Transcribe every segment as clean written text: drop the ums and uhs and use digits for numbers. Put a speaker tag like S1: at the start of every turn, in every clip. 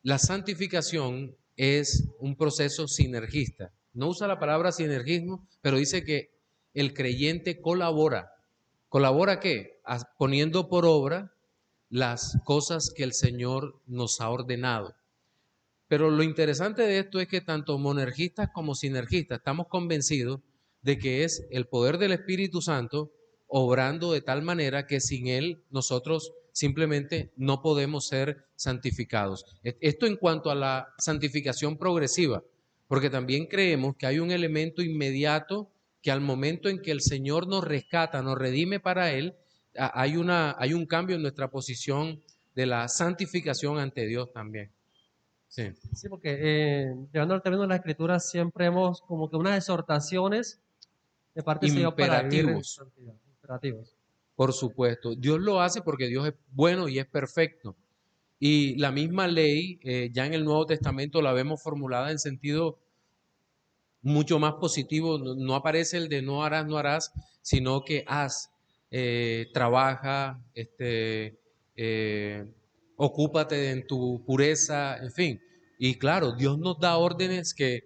S1: la santificación es un proceso sinergista. No usa la palabra sinergismo, pero dice que el creyente colabora. ¿Colabora qué? Poniendo por obra las cosas que el Señor nos ha ordenado. Pero lo interesante de esto es que tanto monergistas como sinergistas estamos convencidos de que es el poder del Espíritu Santo obrando de tal manera que sin Él nosotros simplemente no podemos ser santificados. Esto en cuanto a la santificación progresiva, porque también creemos que hay un elemento inmediato que al momento en que el Señor nos rescata, nos redime para Él, hay un cambio en nuestra posición de la santificación ante Dios también. Sí.
S2: Sí, porque llevando al término de la escritura siempre hemos como que unas exhortaciones de parte del Señor para vivir en
S1: Imperativos,
S2: santidad, imperativos.
S1: por supuesto. Dios lo hace porque Dios es bueno y es perfecto. Y la misma ley, ya en el Nuevo Testamento la vemos formulada en sentido mucho más positivo. No, no aparece el de no harás, no harás, sino que haz, trabaja, ocúpate en tu pureza, en fin. Y claro, Dios nos da órdenes que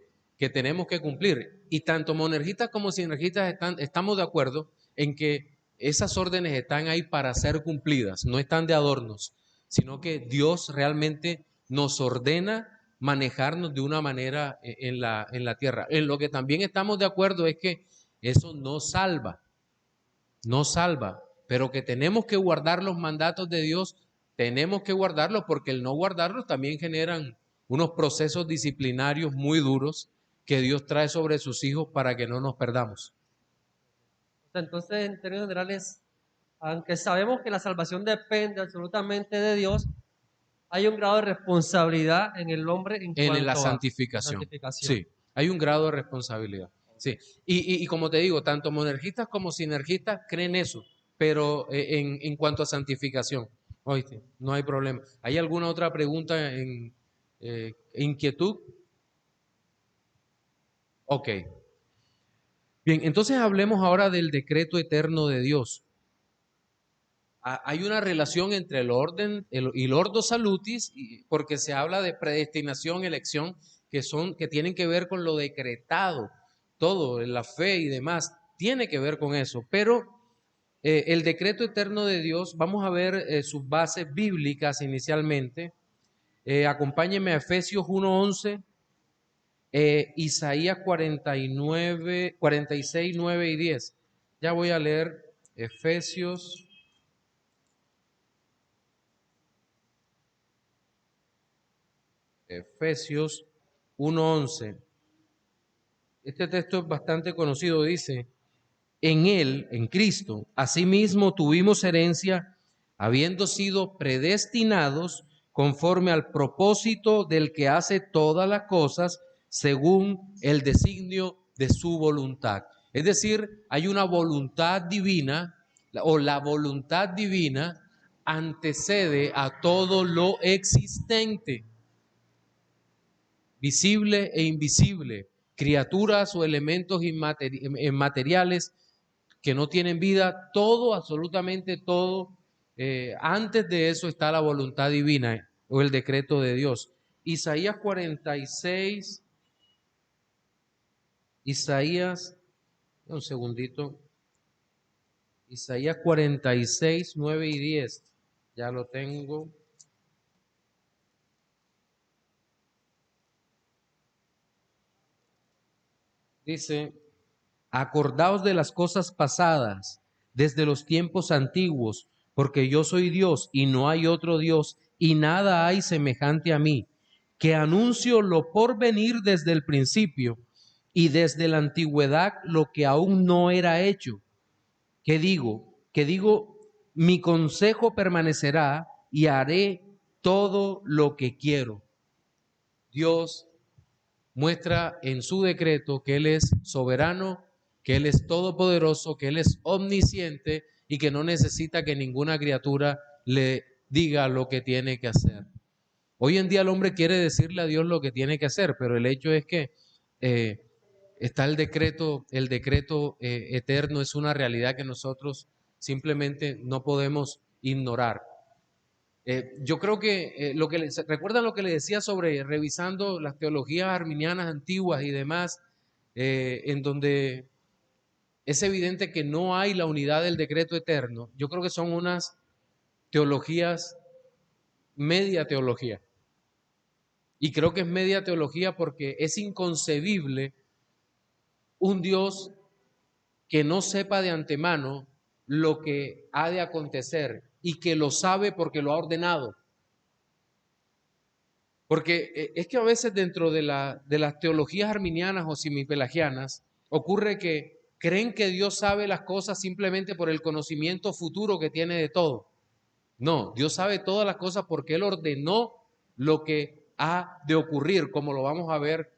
S1: tenemos que cumplir. Y tanto monergistas como sinergistas estamos de acuerdo en que esas órdenes están ahí para ser cumplidas, no están de adornos, sino que Dios realmente nos ordena manejarnos de una manera en la tierra. En lo que también estamos de acuerdo es que eso no salva, no salva, pero que tenemos que guardar los mandatos de Dios, tenemos que guardarlos porque el no guardarlos también generan unos procesos disciplinarios muy duros que Dios trae sobre sus hijos para que no nos perdamos.
S2: O sea, entonces, en términos generales, aunque sabemos que la salvación depende absolutamente de Dios, hay un grado de responsabilidad en el hombre en
S1: En la
S2: cuanto a la
S1: santificación.
S2: santificación.
S1: Sí, hay un grado de responsabilidad. Sí, y como te digo, tanto monergistas como sinergistas creen eso, pero en cuanto a santificación, oíste, no hay problema. ¿Hay alguna otra pregunta inquietud? Ok. Bien, entonces hablemos ahora del decreto eterno de Dios. Hay una relación entre el orden y el ordo salutis, porque se habla de predestinación, elección, que tienen que ver con lo decretado, todo, la fe y demás, tiene que ver con eso. Pero el decreto eterno de Dios, vamos a ver sus bases bíblicas inicialmente. Acompáñenme a Efesios 1:11, Isaías 49, 46, 9 y 10. Ya voy a leer Efesios. Efesios 1:11. Este texto es bastante conocido, dice, en Él, en Cristo, asimismo tuvimos herencia, habiendo sido predestinados conforme al propósito del que hace todas las cosas según el designio de su voluntad. Es decir, hay una voluntad divina, o la voluntad divina antecede a todo lo existente, visible e invisible, criaturas o elementos inmateriales que no tienen vida, todo, absolutamente todo. Antes de eso está la voluntad divina o el decreto de Dios. Isaías 46, Isaías, un segundito, Isaías 46, 9 y 10, ya lo tengo. Dice, acordaos de las cosas pasadas, desde los tiempos antiguos, porque yo soy Dios y no hay otro Dios, y nada hay semejante a mí, que anuncio lo por venir desde el principio, y desde la antigüedad lo que aún no era hecho. ¿Qué digo? Que digo, mi consejo permanecerá y haré todo lo que quiero. Dios muestra en su decreto que Él es soberano, que Él es todopoderoso, que Él es omnisciente y que no necesita que ninguna criatura le diga lo que tiene que hacer. Hoy en día el hombre quiere decirle a Dios lo que tiene que hacer, pero el hecho es que eh, está el decreto eterno es una realidad que nosotros simplemente no podemos ignorar. Yo creo que recuerdan lo que les decía sobre revisando las teologías arminianas antiguas y demás, en donde es evidente que no hay la unidad del decreto eterno. Yo creo que son unas teologías, media teología. Y creo que es media teología porque es inconcebible un Dios que no sepa de antemano lo que ha de acontecer y que lo sabe porque lo ha ordenado. Porque es que a veces dentro de las teologías arminianas o semipelagianas ocurre que creen que Dios sabe las cosas simplemente por el conocimiento futuro que tiene de todo. No, Dios sabe todas las cosas porque Él ordenó lo que ha de ocurrir, como lo vamos a ver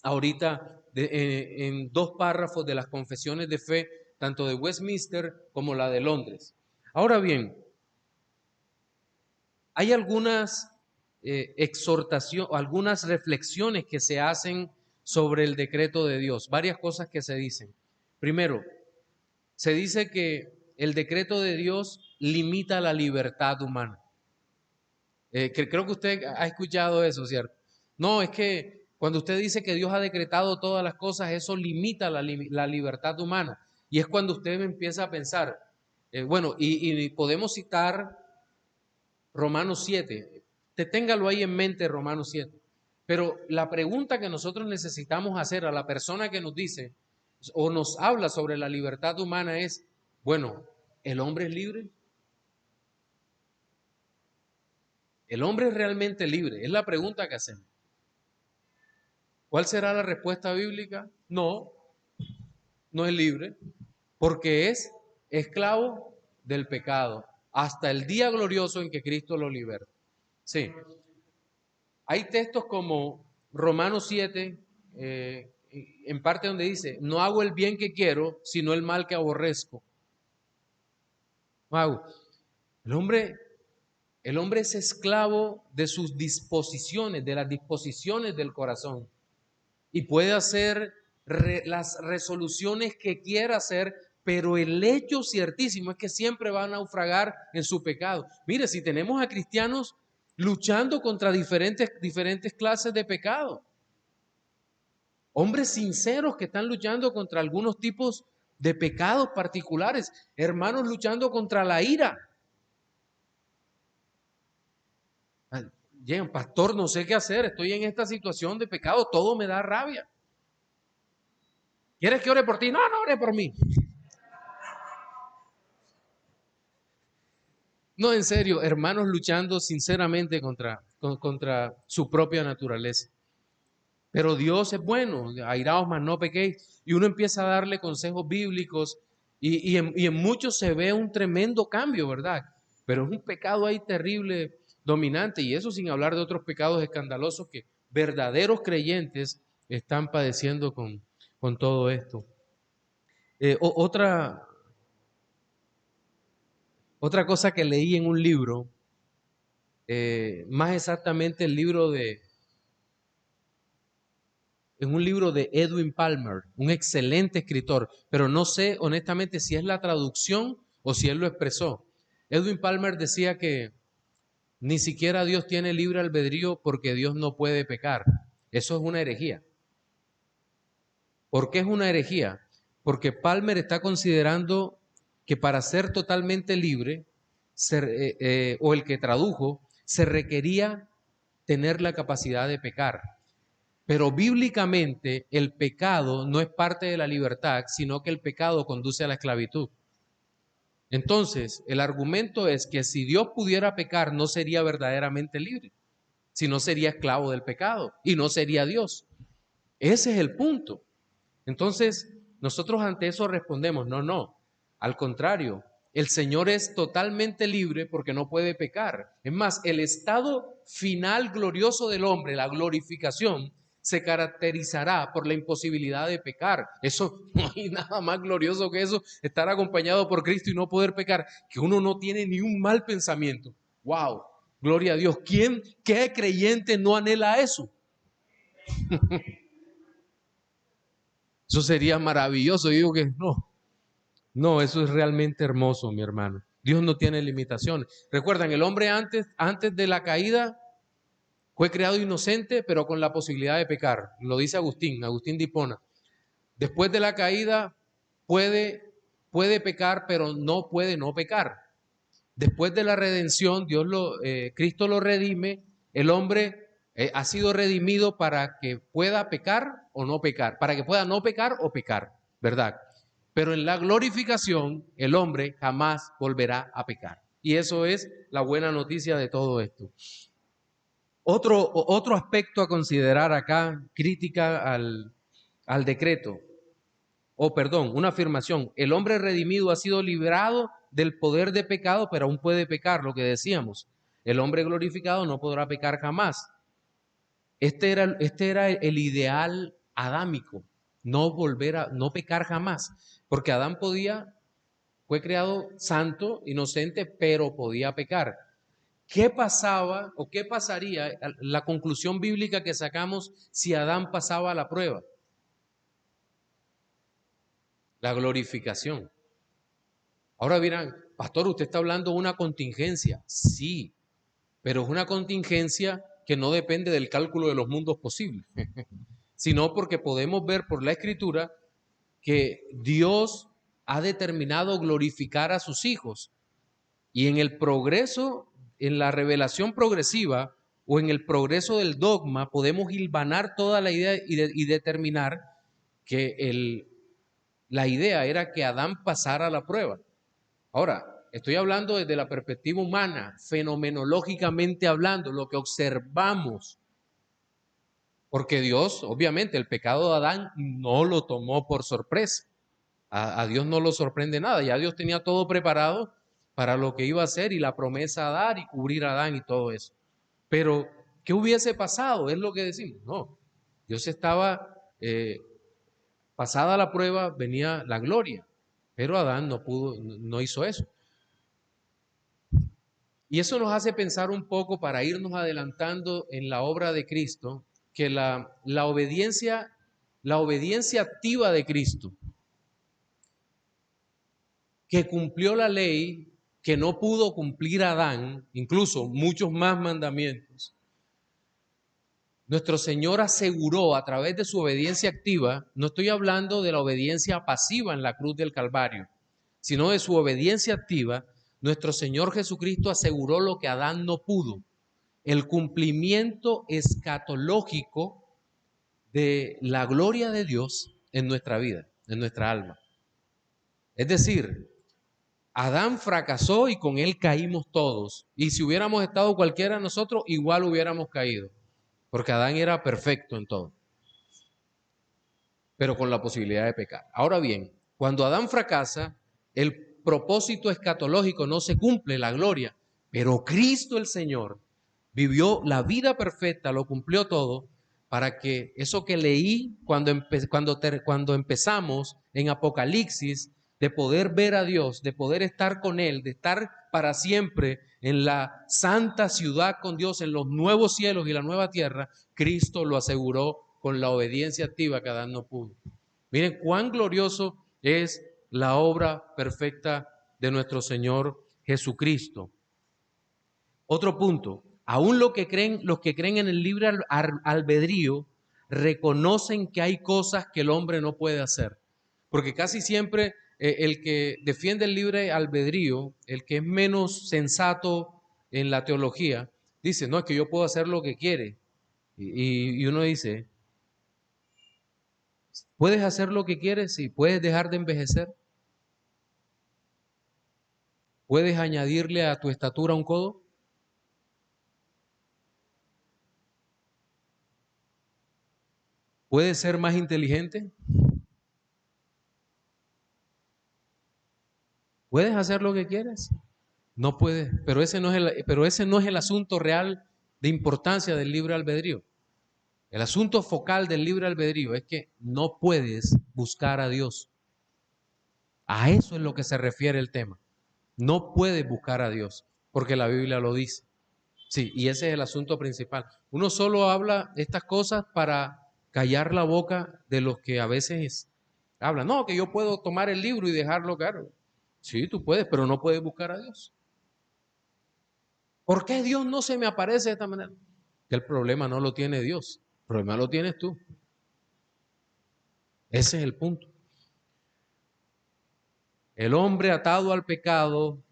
S1: ahorita en dos párrafos de las confesiones de fe, tanto de Westminster como la de Londres. Ahora bien, hay algunas exhortaciones, algunas reflexiones que se hacen sobre el decreto de Dios, varias cosas que se dicen. Primero, se dice que el decreto de Dios limita la libertad humana. Creo que usted ha escuchado eso, ¿cierto? No, es que cuando usted dice que Dios ha decretado todas las cosas, eso limita la libertad humana. Y es cuando usted empieza a pensar, bueno, y podemos citar Romanos 7. Téngalo ahí en mente, Romanos 7. Pero la pregunta que nosotros necesitamos hacer a la persona que nos dice o nos habla sobre la libertad humana es, bueno, ¿el hombre es libre? ¿El hombre es realmente libre? Es la pregunta que hacemos. ¿Cuál será la respuesta bíblica? No, no es libre, porque es esclavo del pecado hasta el día glorioso en que Cristo lo liberta. Sí. Hay textos como Romanos 7, en parte donde dice, no hago el bien que quiero, sino el mal que aborrezco. Wow. El hombre, el hombre es esclavo de sus disposiciones, de las disposiciones del corazón. Y puede hacer las resoluciones que quiera hacer, pero el hecho ciertísimo es que siempre va a naufragar en su pecado. Mire, si tenemos a cristianos luchando contra diferentes clases de pecado, hombres sinceros que están luchando contra algunos tipos de pecados particulares, hermanos luchando contra la ira. Llegan, pastor, no sé qué hacer, estoy en esta situación de pecado, todo me da rabia. ¿Quieres que ore por ti? No, no ore por mí. No, en serio, hermanos luchando sinceramente contra su propia naturaleza. Pero Dios es bueno, airaos mas no pequéis. Y uno empieza a darle consejos bíblicos y en muchos se ve un tremendo cambio, ¿verdad? Pero es un pecado ahí terrible, dominante, y eso sin hablar de otros pecados escandalosos que verdaderos creyentes están padeciendo con todo esto. Otra cosa que leí en un libro, más exactamente en un libro de Edwin Palmer, un excelente escritor, pero no sé honestamente si es la traducción o si él lo expresó. Edwin Palmer decía que ni siquiera Dios tiene libre albedrío porque Dios no puede pecar. Eso es una herejía. ¿Por qué es una herejía? Porque Palmer está considerando que para ser totalmente libre, o el que tradujo, se requería tener la capacidad de pecar. Pero bíblicamente el pecado no es parte de la libertad, sino que el pecado conduce a la esclavitud. Entonces, el argumento es que si Dios pudiera pecar, no sería verdaderamente libre, sino sería esclavo del pecado y no sería Dios. Ese es el punto. Entonces, nosotros ante eso respondemos, no, no, al contrario, el Señor es totalmente libre porque no puede pecar. Es más, el estado final glorioso del hombre, la glorificación, se caracterizará por la imposibilidad de pecar. Eso, no hay nada más glorioso que eso, estar acompañado por Cristo y no poder pecar, que uno no tiene ni un mal pensamiento. ¡Wow! Gloria a Dios. ¿Qué creyente no anhela eso? Eso sería maravilloso. Yo digo que no, eso es realmente hermoso, mi hermano. Dios no tiene limitaciones. Recuerdan, el hombre antes de la caída fue creado inocente, pero con la posibilidad de pecar. Lo dice Agustín de Hipona. Después de la caída puede pecar, pero no puede no pecar. Después de la redención, Cristo lo redime, el hombre ha sido redimido para que pueda pecar o no pecar, para que pueda no pecar o pecar, ¿verdad? Pero en la glorificación, el hombre jamás volverá a pecar. Y eso es la buena noticia de todo esto. Otro aspecto a considerar acá, crítica al decreto, una afirmación: el hombre redimido ha sido librado del poder de pecado, pero aún puede pecar, lo que decíamos. El hombre glorificado no podrá pecar jamás. Este era el ideal adámico, no pecar jamás, porque Adán fue creado santo, inocente, pero podía pecar. ¿Qué pasaba o qué pasaría, la conclusión bíblica que sacamos, si Adán pasaba la prueba? La glorificación. Ahora dirán, pastor, usted está hablando de una contingencia. Sí, pero es una contingencia que no depende del cálculo de los mundos posibles, sino porque podemos ver por la Escritura que Dios ha determinado glorificar a sus hijos. Y en el progreso, en la revelación progresiva o en el progreso del dogma, podemos hilvanar toda la idea y determinar que la idea era que Adán pasara la prueba. Ahora, estoy hablando desde la perspectiva humana, fenomenológicamente hablando, lo que observamos. Porque Dios, obviamente, el pecado de Adán no lo tomó por sorpresa. A Dios no lo sorprende nada. Ya Dios tenía todo preparado para lo que iba a hacer y la promesa a dar y cubrir a Adán y todo eso. Pero, ¿qué hubiese pasado? Es lo que decimos. No, Dios estaba, pasada la prueba, venía la gloria. Pero Adán no hizo eso. Y eso nos hace pensar un poco, para irnos adelantando en la obra de Cristo, que la obediencia activa de Cristo, que cumplió la ley, que no pudo cumplir Adán, incluso muchos más mandamientos, nuestro Señor aseguró a través de su obediencia activa. No estoy hablando de la obediencia pasiva en la cruz del Calvario, sino de su obediencia activa. Nuestro Señor Jesucristo aseguró lo que Adán no pudo: el cumplimiento escatológico de la gloria de Dios en nuestra vida, en nuestra alma. Es decir, Adán fracasó y con él caímos todos. Y si hubiéramos estado cualquiera de nosotros, igual hubiéramos caído, porque Adán era perfecto en todo, pero con la posibilidad de pecar. Ahora bien, cuando Adán fracasa, el propósito escatológico no se cumple, la gloria, pero Cristo el Señor vivió la vida perfecta, lo cumplió todo, para que eso que leí cuando empezamos en Apocalipsis, de poder ver a Dios, de poder estar con Él, de estar para siempre en la santa ciudad con Dios, en los nuevos cielos y la nueva tierra, Cristo lo aseguró con la obediencia activa que Adán no pudo. Miren cuán glorioso es la obra perfecta de nuestro Señor Jesucristo. Otro punto: aún los que creen en el libre albedrío reconocen que hay cosas que el hombre no puede hacer. Porque casi siempre el que defiende el libre albedrío, el que es menos sensato en la teología, dice, no, es que yo puedo hacer lo que quiere. Y uno dice, ¿puedes hacer lo que quieres? Sí. ¿Puedes dejar de envejecer? ¿Puedes añadirle a tu estatura un codo? ¿Puedes ser más inteligente? ¿Puedes hacer lo que quieres? No puedes, pero ese no es el asunto real de importancia del libre albedrío. El asunto focal del libre albedrío es que no puedes buscar a Dios. A eso es lo que se refiere el tema. No puedes buscar a Dios, porque la Biblia lo dice. Sí, y ese es el asunto principal. Uno solo habla estas cosas para callar la boca de los que a veces hablan. No, que yo puedo tomar el libro y dejarlo claro. Sí, tú puedes, pero no puedes buscar a Dios. ¿Por qué Dios no se me aparece de esta manera? Que el problema no lo tiene Dios, el problema lo tienes tú. Ese es el punto. El hombre atado al pecado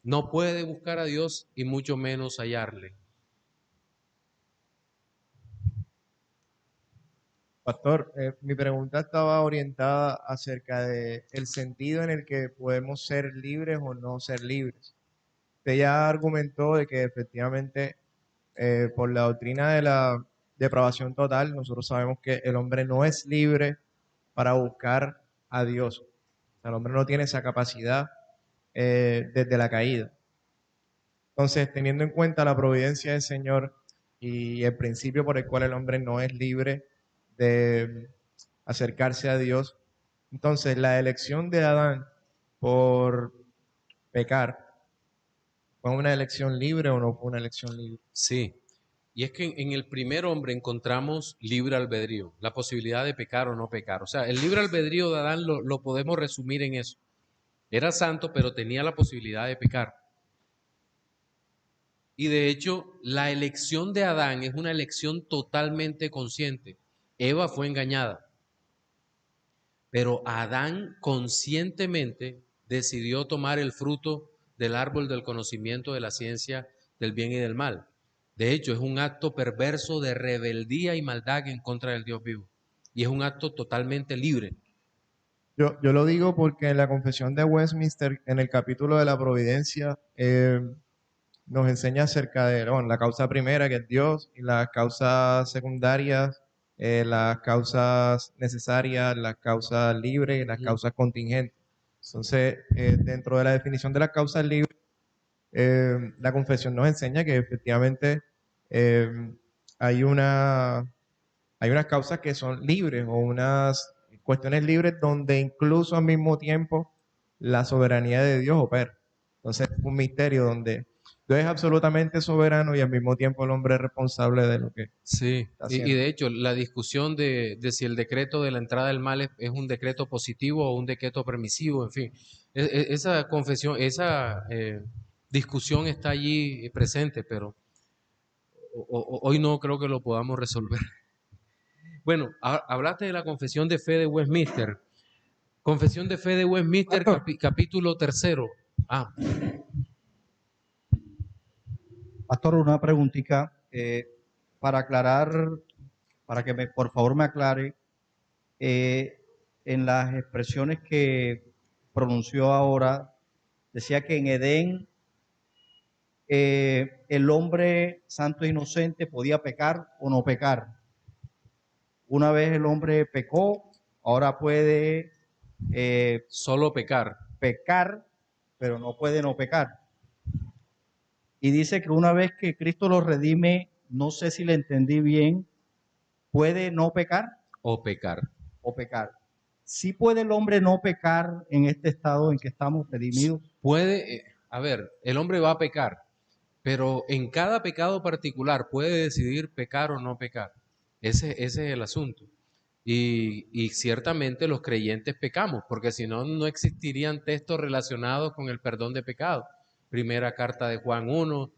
S1: no puede buscar a Dios y mucho menos hallarle.
S3: Pastor, mi pregunta estaba orientada acerca de el sentido en el que podemos ser libres o no ser libres. Usted ya argumentó de que efectivamente por la doctrina de la depravación total, nosotros sabemos que el hombre no es libre para buscar a Dios. O sea, el hombre no tiene esa capacidad desde la caída. Entonces, teniendo en cuenta la providencia del Señor y el principio por el cual el hombre no es libre de acercarse a Dios, entonces la elección de Adán por pecar, ¿fue una elección libre o no fue una elección libre?
S1: Sí, y es que en el primer hombre encontramos libre albedrío, la posibilidad de pecar o no pecar. O sea, el libre albedrío de Adán lo podemos resumir en eso. Era santo, pero tenía la posibilidad de pecar. Y de hecho, la elección de Adán es una elección totalmente consciente. Eva fue engañada, pero Adán conscientemente decidió tomar el fruto del árbol del conocimiento de la ciencia del bien y del mal. De hecho, es un acto perverso de rebeldía y maldad en contra del Dios vivo. Y es un acto totalmente libre.
S3: Yo lo digo porque en la Confesión de Westminster, en el capítulo de la providencia, nos enseña acerca de bueno, la causa primera, que es Dios, y las causas secundarias, las causas necesarias, las causas libres y las causas contingentes. Entonces, dentro de la definición de las causas libres, la confesión nos enseña que efectivamente eh, hay hay unas causas que son libres o unas cuestiones libres donde incluso al mismo tiempo la soberanía de Dios opera. Entonces es un misterio donde Dios es absolutamente soberano y al mismo tiempo el hombre es responsable de lo que
S1: Sí,
S3: está
S1: y
S3: haciendo.
S1: de hecho, la discusión de si el decreto de la entrada del mal es un decreto positivo o un decreto permisivo, en fin, esa confesión, esa discusión está allí presente, pero hoy no creo que lo podamos resolver. Bueno, hablaste de la confesión de fe de Westminster. Confesión de fe de Westminster,
S4: Pastor,
S1: capítulo tercero. Ah,
S4: pastor, una preguntita para aclarar, para que por favor me aclare, eh, en las expresiones que pronunció ahora, decía que en Edén el hombre santo e inocente podía pecar o no pecar. Una vez el hombre pecó, ahora puede
S1: solo pecar.
S4: pecar, pero no puede no pecar. Y dice que una vez que Cristo lo redime, no sé si le entendí bien, puede no pecar
S1: O pecar.
S4: o pecar. ¿Sí puede el hombre no pecar en este estado en que estamos redimidos?
S1: Puede, a ver, el hombre va a pecar, pero en cada pecado particular puede decidir pecar o no pecar. Ese es el asunto. Y ciertamente los creyentes pecamos, porque si no, no existirían textos relacionados con el perdón de pecado. Primera carta de Juan 1,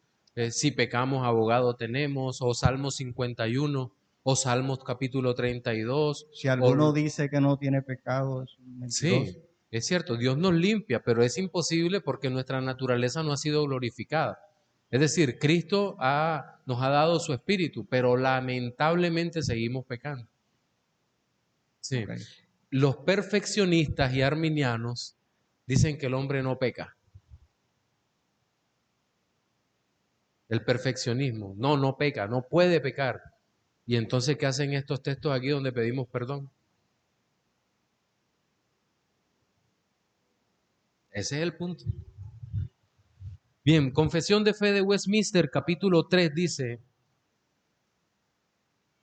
S1: si pecamos, abogado tenemos, o Salmos 51, o Salmos capítulo 32.
S4: Si alguno dice que no tiene pecado, es un mentiroso.
S1: Sí, es cierto, Dios nos limpia, pero es imposible porque nuestra naturaleza no ha sido glorificada. Es decir, Cristo nos ha dado su espíritu, pero lamentablemente seguimos pecando. Sí.
S4: Okay.
S1: Los perfeccionistas y arminianos dicen que el hombre no peca. El perfeccionismo, no peca, no puede pecar. Y entonces, ¿qué hacen estos textos aquí donde pedimos perdón? Ese es el punto. Bien, Confesión de Fe de Westminster, capítulo 3, dice: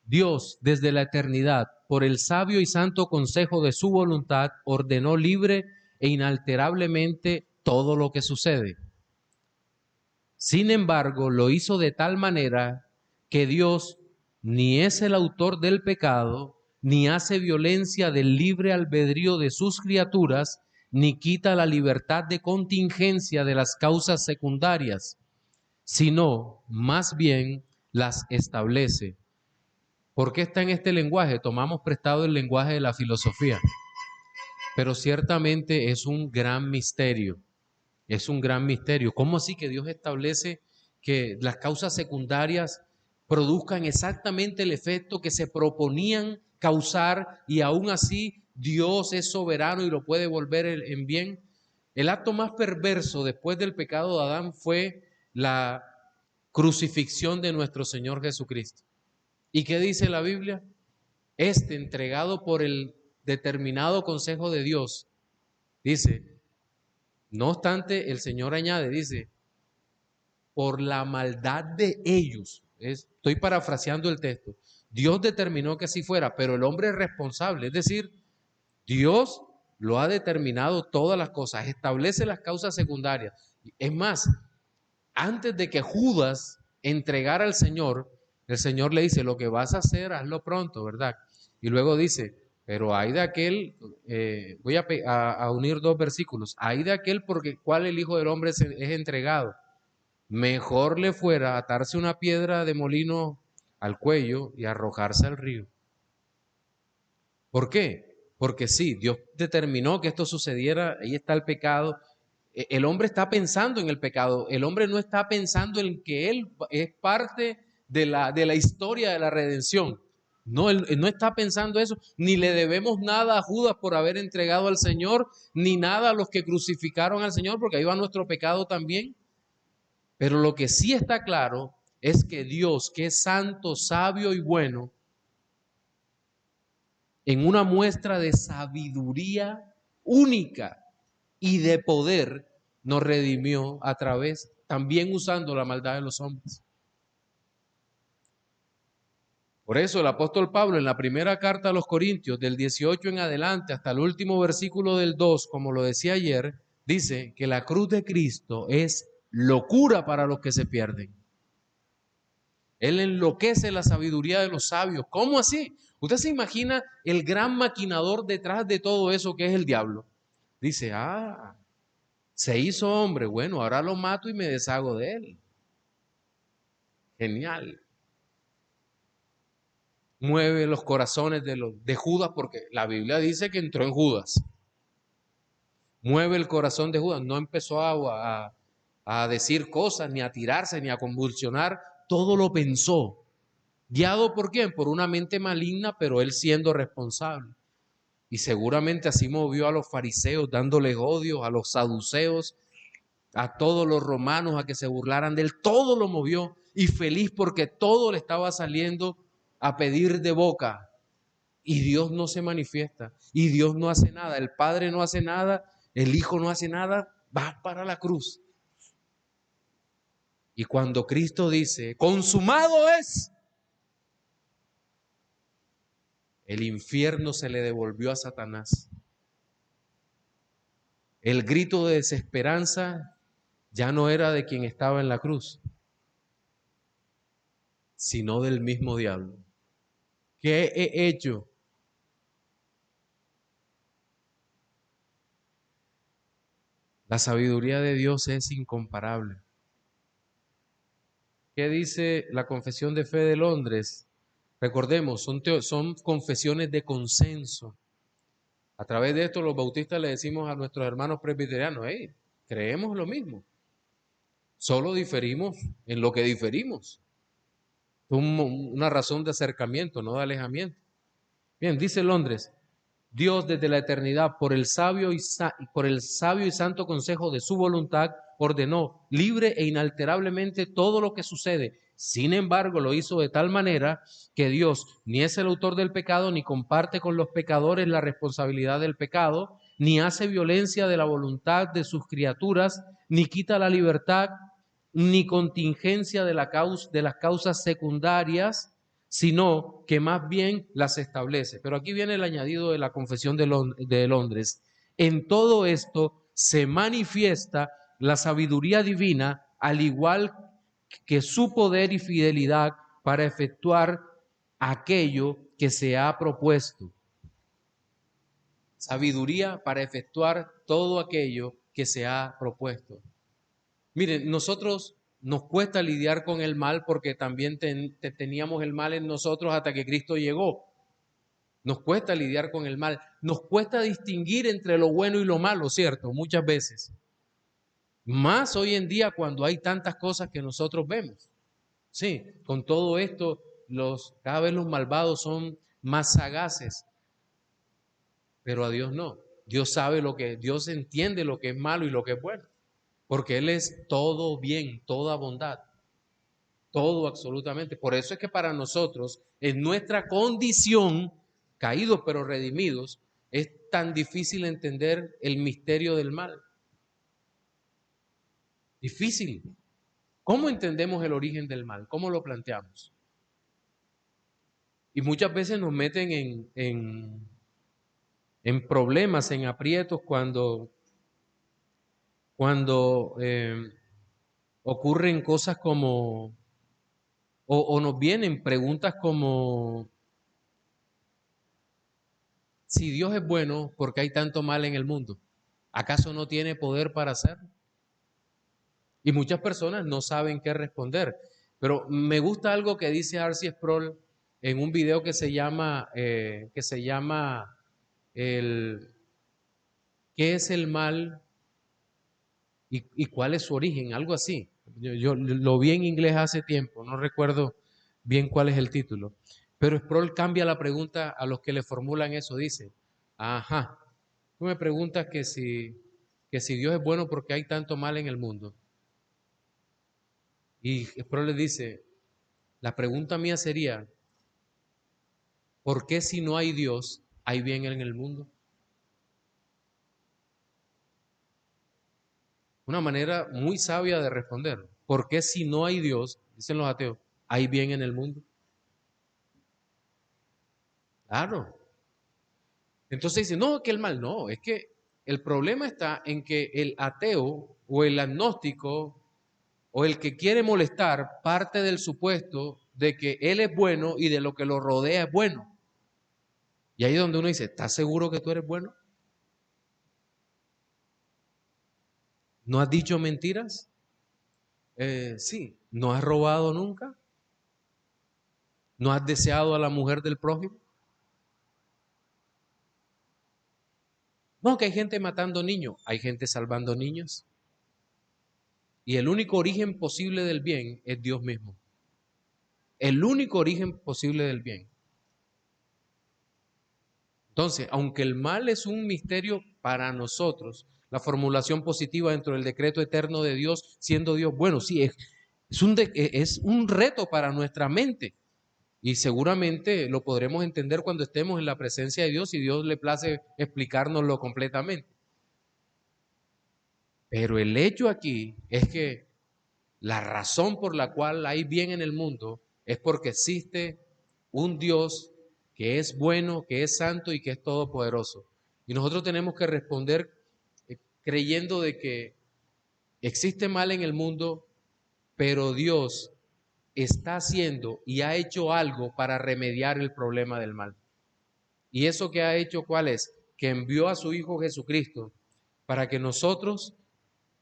S1: Dios, desde la eternidad, por el sabio y santo consejo de su voluntad, ordenó libre e inalterablemente todo lo que sucede. Sin embargo, lo hizo de tal manera que Dios ni es el autor del pecado, ni hace violencia del libre albedrío de sus criaturas, ni quita la libertad de contingencia de las causas secundarias, sino más bien las establece. ¿Por qué está en este lenguaje? Tomamos prestado el lenguaje de la filosofía, pero ciertamente es un gran misterio. Es un gran misterio. ¿Cómo así que Dios establece que las causas secundarias produzcan exactamente el efecto que se proponían causar y aún así Dios es soberano y lo puede volver en bien? El acto más perverso después del pecado de Adán fue la crucifixión de nuestro Señor Jesucristo. ¿Y qué dice la Biblia? Entregado por el determinado consejo de Dios, dice, no obstante, el Señor añade, dice, por la maldad de ellos, estoy parafraseando el texto, Dios determinó que así fuera, pero el hombre es responsable, es decir, Dios lo ha determinado todas las cosas, establece las causas secundarias. Es más, antes de que Judas entregara al Señor, el Señor le dice, lo que vas a hacer, hazlo pronto, ¿verdad? Y luego dice, pero hay de aquel, voy a unir dos versículos, hay de aquel por el cual el Hijo del Hombre es entregado. Mejor le fuera atarse una piedra de molino al cuello y arrojarse al río. ¿Por qué? Porque sí, Dios determinó que esto sucediera, ahí está el pecado. El hombre está pensando en el pecado, el hombre no está pensando en que él es parte de la historia de la redención. No, él no está pensando eso, ni le debemos nada a Judas por haber entregado al Señor, ni nada a los que crucificaron al Señor, porque ahí va nuestro pecado también. Pero lo que sí está claro es que Dios, que es santo, sabio y bueno, en una muestra de sabiduría única y de poder, nos redimió a través, también usando la maldad de los hombres. Por eso el apóstol Pablo en la primera carta a los Corintios, del 18 en adelante hasta el último versículo del 2, como lo decía ayer, dice que la cruz de Cristo es locura para los que se pierden. Él enloquece la sabiduría de los sabios. ¿Cómo así? Usted se imagina el gran maquinador detrás de todo eso que es el diablo. Dice, se hizo hombre, bueno, ahora lo mato y me deshago de él. Genial. Mueve los corazones de Judas, porque la Biblia dice que entró en Judas. Mueve el corazón de Judas, no empezó a decir cosas, ni a tirarse, ni a convulsionar, todo lo pensó. ¿Guiado por quién? Por una mente maligna, pero él siendo responsable. Y seguramente así movió a los fariseos, dándoles odio, a los saduceos, a todos los romanos, a que se burlaran de él. Todo lo movió y feliz porque todo le estaba saliendo a pedir de boca. Y Dios no se manifiesta, y Dios no hace nada, el Padre no hace nada, el Hijo no hace nada, va para la cruz. Y cuando Cristo dice, consumado es, el infierno se le devolvió a Satanás. El grito de desesperanza ya no era de quien estaba en la cruz, sino del mismo diablo. ¿Qué he hecho? La sabiduría de Dios es incomparable. ¿Qué dice la Confesión de Fe de Londres? Recordemos, son confesiones de consenso. A través de esto los bautistas le decimos a nuestros hermanos presbiterianos, creemos lo mismo, solo diferimos en lo que diferimos. Es una razón de acercamiento, no de alejamiento. Bien, dice Londres, Dios desde la eternidad, por el sabio y santo consejo de su voluntad, ordenó libre e inalterablemente todo lo que sucede. Sin embargo, lo hizo de tal manera que Dios ni es el autor del pecado, ni comparte con los pecadores la responsabilidad del pecado, ni hace violencia de la voluntad de sus criaturas, ni quita la libertad, ni contingencia de las causas secundarias, sino que más bien las establece. Pero aquí viene el añadido de la Confesión de Londres. En todo esto se manifiesta la sabiduría divina, al igual que su poder y fidelidad para efectuar aquello que se ha propuesto. sabiduría para efectuar todo aquello que se ha propuesto. Miren, nosotros nos cuesta lidiar con el mal porque también teníamos el mal en nosotros hasta que Cristo llegó. Nos cuesta lidiar con el mal, nos cuesta distinguir entre lo bueno y lo malo, ¿cierto? Muchas veces. Más hoy en día cuando hay tantas cosas que nosotros vemos. Sí, con todo esto, cada vez los malvados son más sagaces, pero a Dios no. Dios entiende lo que es malo y lo que es bueno, porque Él es todo bien, toda bondad, todo absolutamente. Por eso es que para nosotros, en nuestra condición, caídos pero redimidos, es tan difícil entender el misterio del mal. Difícil. ¿Cómo entendemos el origen del mal? ¿Cómo lo planteamos? Y muchas veces nos meten en problemas, en aprietos, cuando ocurren cosas como, o nos vienen preguntas como, si Dios es bueno, ¿por qué hay tanto mal en el mundo? ¿Acaso no tiene poder para hacerlo? Y muchas personas no saben qué responder. Pero me gusta algo que dice R.C. Sproul en un video que se llama el, ¿qué es el mal y cuál es su origen? Algo así. Yo lo vi en inglés hace tiempo, no recuerdo bien cuál es el título. Pero Sproul cambia la pregunta a los que le formulan eso. Dice, ajá, tú me preguntas que si Dios es bueno porque hay tanto mal en el mundo. Y Sproul le dice, la pregunta mía sería, ¿por qué si no hay Dios, hay bien en el mundo? Una manera muy sabia de responder. ¿Por qué si no hay Dios, dicen los ateos, hay bien en el mundo? Claro. Entonces dicen, no, que el mal no, es que el problema está en que el ateo o el agnóstico o el que quiere molestar parte del supuesto de que él es bueno y de lo que lo rodea es bueno. Y ahí es donde uno dice, ¿estás seguro que tú eres bueno? ¿No has dicho mentiras? Sí. ¿No has robado nunca? ¿No has deseado a la mujer del prójimo? No, que hay gente matando niños, hay gente salvando niños. Y el único origen posible del bien es Dios mismo. El único origen posible del bien. Entonces, aunque el mal es un misterio para nosotros, la formulación positiva dentro del decreto eterno de Dios, siendo Dios bueno, sí, es un reto para nuestra mente. Y seguramente lo podremos entender cuando estemos en la presencia de Dios y Dios le place explicárnoslo completamente. Pero el hecho aquí es que la razón por la cual hay bien en el mundo es porque existe un Dios que es bueno, que es santo y que es todopoderoso. Y nosotros tenemos que responder creyendo de que existe mal en el mundo, pero Dios está haciendo y ha hecho algo para remediar el problema del mal. ¿Y eso que ha hecho cuál es? Que envió a su Hijo Jesucristo para que nosotros,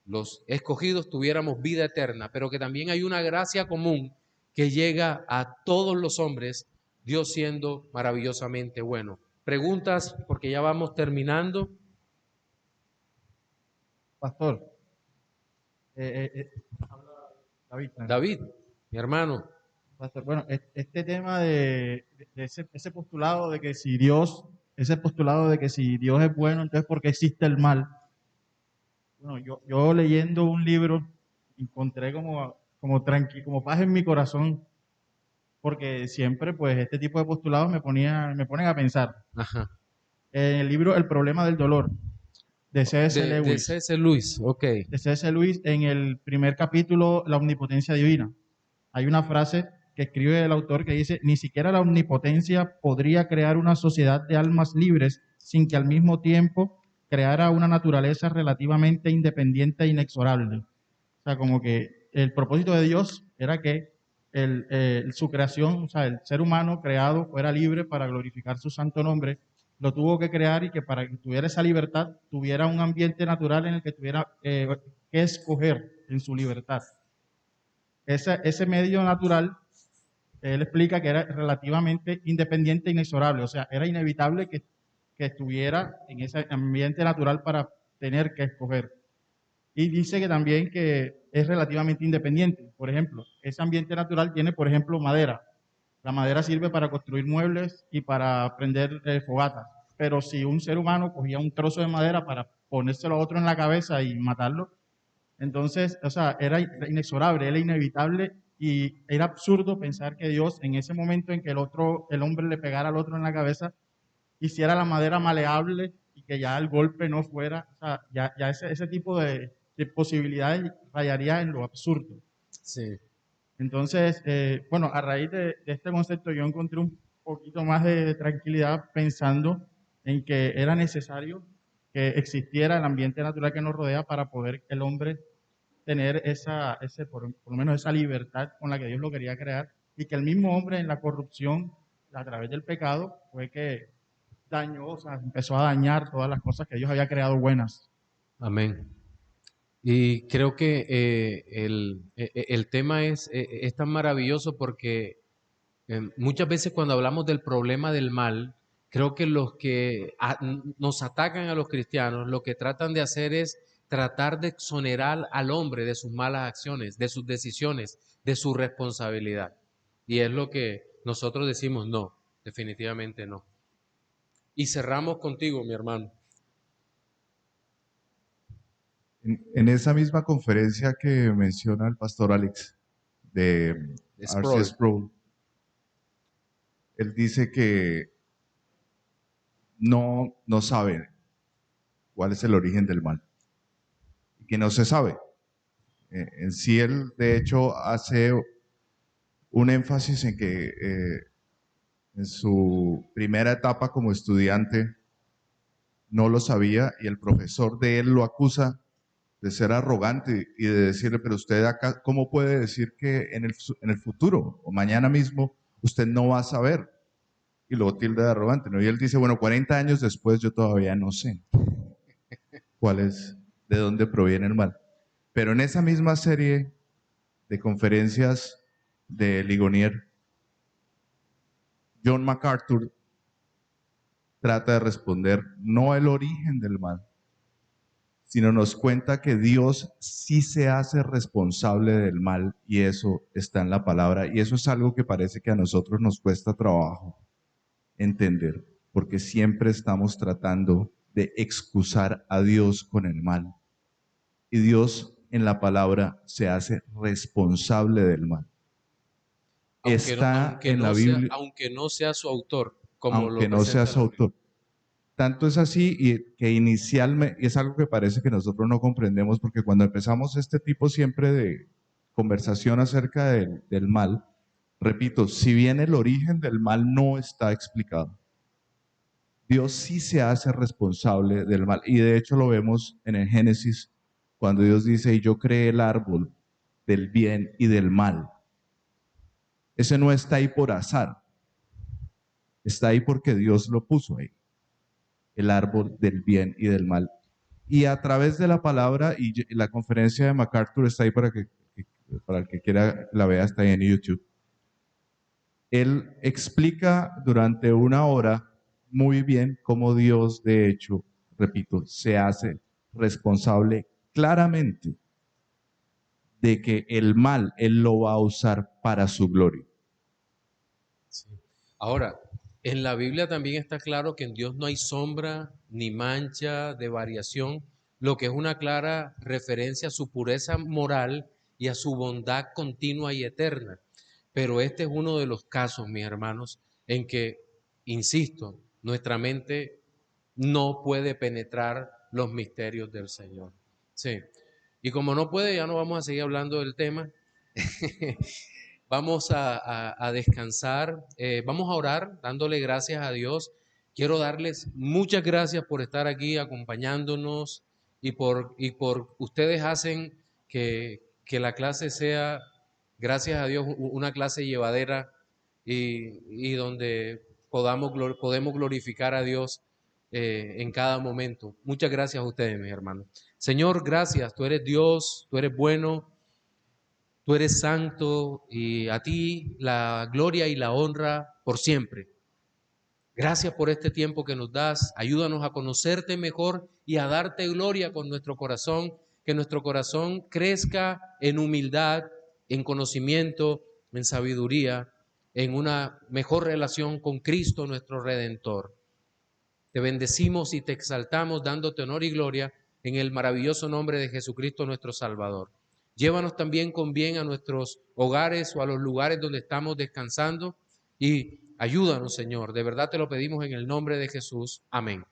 S1: los escogidos, tuviéramos vida eterna, pero que también hay una gracia común que llega a todos los hombres, Dios siendo maravillosamente bueno. Preguntas, porque ya vamos terminando.
S4: Pastor, David.
S1: David, mi hermano.
S4: Pastor, bueno, este tema de ese postulado de que si Dios, ese postulado de que si Dios es bueno, entonces ¿por qué existe el mal? Bueno, yo leyendo un libro encontré como paz en mi corazón, porque siempre pues este tipo de postulados me ponen a pensar.
S1: Ajá.
S4: En el libro El problema del dolor, de C.S.
S1: De
S4: Lewis.
S1: C.S. Lewis, ok.
S4: De C.S. Lewis, en el primer capítulo, La omnipotencia divina. Hay una frase que escribe el autor que dice, ni siquiera la omnipotencia podría crear una sociedad de almas libres sin que al mismo tiempo creara una naturaleza relativamente independiente e inexorable. O sea, como que el propósito de Dios era que su creación, o sea, el ser humano creado fuera libre para glorificar su santo nombre,
S5: lo tuvo que crear y que para que tuviera esa libertad, tuviera un ambiente natural en el que tuviera que escoger en su libertad. Ese medio natural, él explica que era relativamente independiente e inexorable, o sea, era inevitable que estuviera en ese ambiente natural para tener que escoger. Y dice que también que es relativamente independiente. Por ejemplo, ese ambiente natural tiene, por ejemplo, madera. La madera sirve para construir muebles y para prender fogatas. Pero si un ser humano cogía un trozo de madera para ponérselo a otro en la cabeza y matarlo, entonces, o sea, era inexorable, era inevitable y era absurdo pensar que Dios, en ese momento en que el hombre le pegara al otro en la cabeza, hiciera la madera maleable y que ya el golpe no fuera, o sea, ya ese tipo de posibilidades rayaría en lo absurdo.
S1: Sí.
S5: Entonces, bueno, a raíz de este concepto yo encontré un poquito más de tranquilidad pensando en que era necesario que existiera el ambiente natural que nos rodea para poder el hombre tener por lo menos esa libertad con la que Dios lo quería crear y que el mismo hombre en la corrupción, a través del pecado, fue que dañó, o sea, empezó a dañar todas las cosas que Dios había creado buenas.
S1: Amén. Y creo que el tema es tan maravilloso porque muchas veces cuando hablamos del problema del mal, creo que los que nos atacan a los cristianos, lo que tratan de hacer es tratar de exonerar al hombre de sus malas acciones, de sus decisiones, de su responsabilidad. Y es lo que nosotros decimos, no, definitivamente no. Y cerramos contigo, mi hermano.
S6: En esa misma conferencia que menciona el pastor Alex de R.C. Sproul, él dice que no sabe cuál es el origen del mal y que no se sabe. En sí, él de hecho hace un énfasis en que en su primera etapa como estudiante no lo sabía y el profesor de él lo acusa de ser arrogante y de decirle, pero usted acá, ¿cómo puede decir que en el futuro o mañana mismo usted no va a saber? Y luego tilda de arrogante, ¿no? Y él dice, bueno, 40 años después yo todavía no sé cuál es, de dónde proviene el mal. Pero en esa misma serie de conferencias de Ligonier, John MacArthur trata de responder no el origen del mal, sino nos cuenta que Dios sí se hace responsable del mal y eso está en la palabra y eso es algo que parece que a nosotros nos cuesta trabajo entender, porque siempre estamos tratando de excusar a Dios con el mal y Dios en la palabra se hace responsable del mal. Está en la Biblia,
S1: aunque no sea su autor, como
S6: aunque
S1: lo
S6: no sea
S1: presenta
S6: su
S1: la Biblia.
S6: autor. Tanto es así y que inicialmente, y es algo que parece que nosotros no comprendemos, porque cuando empezamos este tipo siempre de conversación acerca del mal, repito, si bien el origen del mal no está explicado, Dios sí se hace responsable del mal. Y de hecho lo vemos en el Génesis, cuando Dios dice, y yo creé el árbol del bien y del mal. Ese no está ahí por azar, está ahí porque Dios lo puso ahí. El árbol del bien y del mal. Y a través de la palabra, y la conferencia de MacArthur está ahí para el que quiera la vea, está ahí en YouTube. Él explica durante una hora muy bien cómo Dios, de hecho, repito, se hace responsable claramente de que el mal Él lo va a usar para su gloria.
S1: Sí. Ahora, en la Biblia también está claro que en Dios no hay sombra ni mancha de variación, lo que es una clara referencia a su pureza moral y a su bondad continua y eterna. Pero este es uno de los casos, mis hermanos, en que, insisto, nuestra mente no puede penetrar los misterios del Señor. Sí. Y como no puede, ya no vamos a seguir hablando del tema. Vamos a descansar, vamos a orar dándole gracias a Dios. Quiero darles muchas gracias por estar aquí acompañándonos y por ustedes hacen que la clase sea, gracias a Dios, una clase llevadera y donde podemos glorificar a Dios en cada momento. Muchas gracias a ustedes, mis hermanos. Señor, gracias. Tú eres Dios, tú eres bueno, tú eres santo y a ti la gloria y la honra por siempre. Gracias por este tiempo que nos das. Ayúdanos a conocerte mejor y a darte gloria con nuestro corazón. Que nuestro corazón crezca en humildad, en conocimiento, en sabiduría, en una mejor relación con Cristo, nuestro Redentor. Te bendecimos y te exaltamos dándote honor y gloria en el maravilloso nombre de Jesucristo nuestro Salvador. Llévanos también con bien a nuestros hogares o a los lugares donde estamos descansando y ayúdanos, Señor. De verdad te lo pedimos en el nombre de Jesús. Amén.